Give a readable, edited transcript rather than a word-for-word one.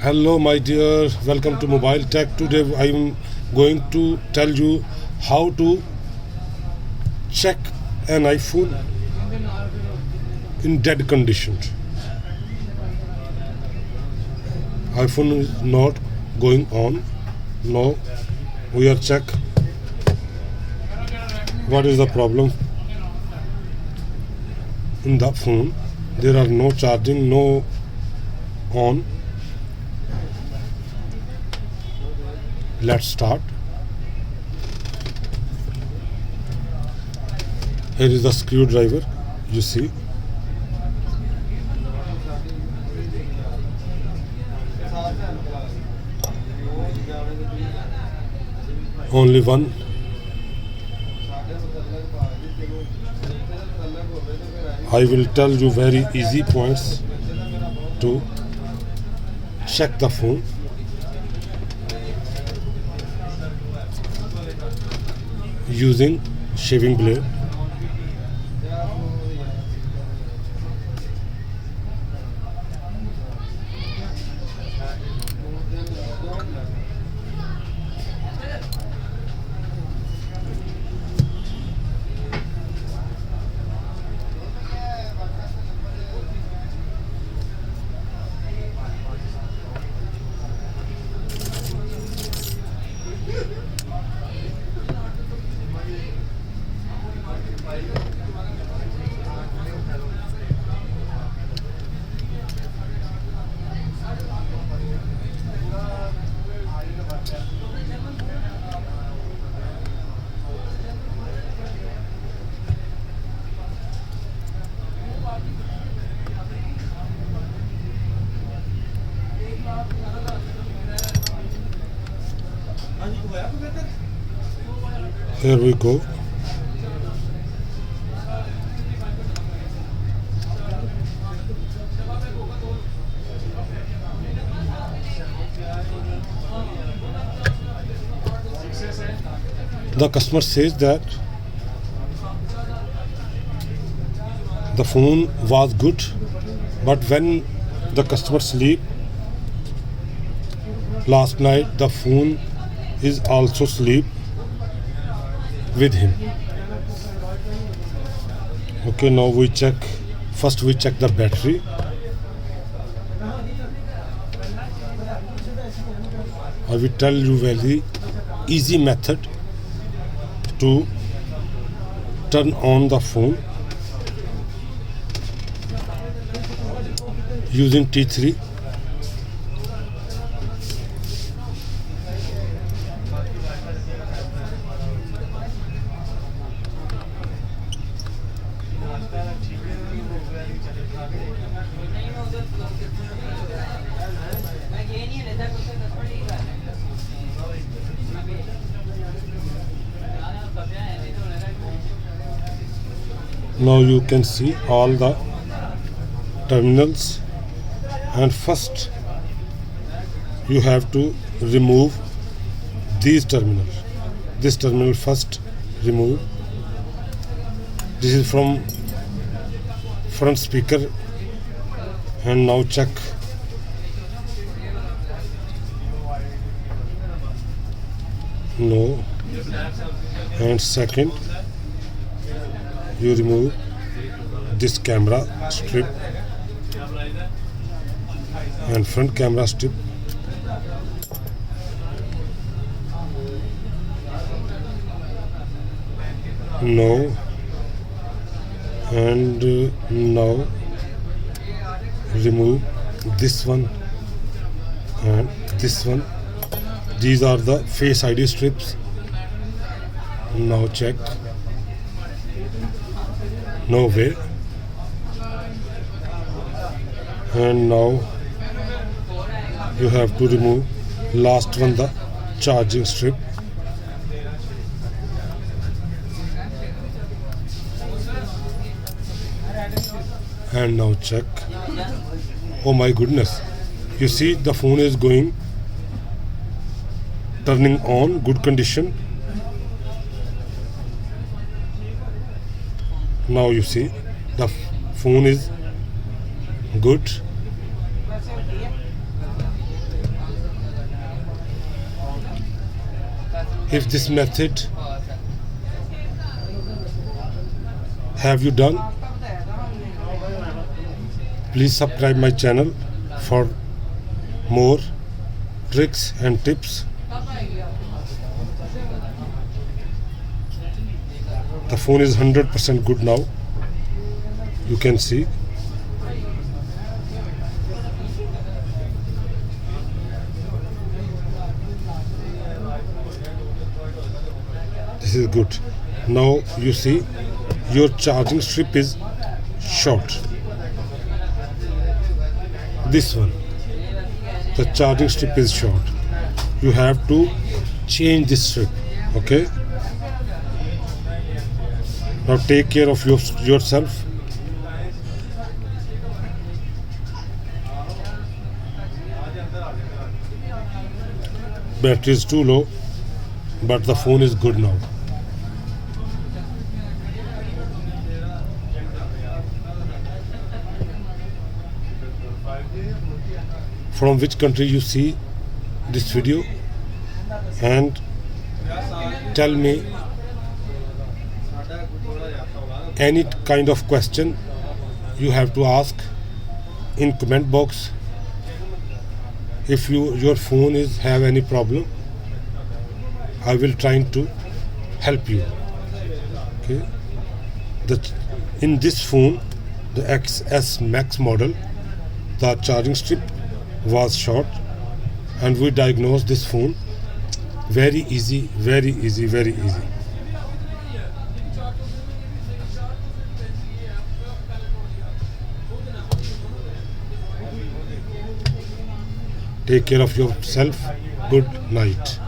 Hello, my dear. Welcome to Mobile Tech. Today, I am going to tell you how to check an iPhone in dead condition. iPhone is not going on. No, we are check. What is the problem in the phone? There are no charging, no on. Let's start. Here is the screwdriver, you see. Only one. I will tell you very easy points to check the phone. Using shaving blade. Here we go. The customer says that the phone was good, but when the customer sleep last night, the phone is also sleep with him. Okay, now we check. First we check the battery. I will tell you very easy method to turn on the phone using T3. Now you can see all the terminals, and first you have to remove these terminals. This terminal first remove. This is from front speaker, and now check. No. And second, you remove this camera strip and front camera strip. No. And now remove this one and this one. These are the Face ID strips. Now check. No way. And now you have to remove last one, the charging strip. And now check. Oh my goodness, you see the phone is going, turning on, good condition. Now you see the phone is good. If this method have you done, please subscribe my channel for more tricks and tips. The phone is 100% good now. You can see. This is good. Now you see your charging strip is short. This one, the charging strip is short. You have to change this strip. Okay. Now take care of yourself. Battery is too low, but the phone is good now. From which country you see this video, and tell me any kind of question you have to ask in comment box. If your phone is have any problem, I will try to help you. Okay. In this phone, the XS Max model, the charging strip was short, and we diagnosed this phone very easy. Take care of yourself. Good night.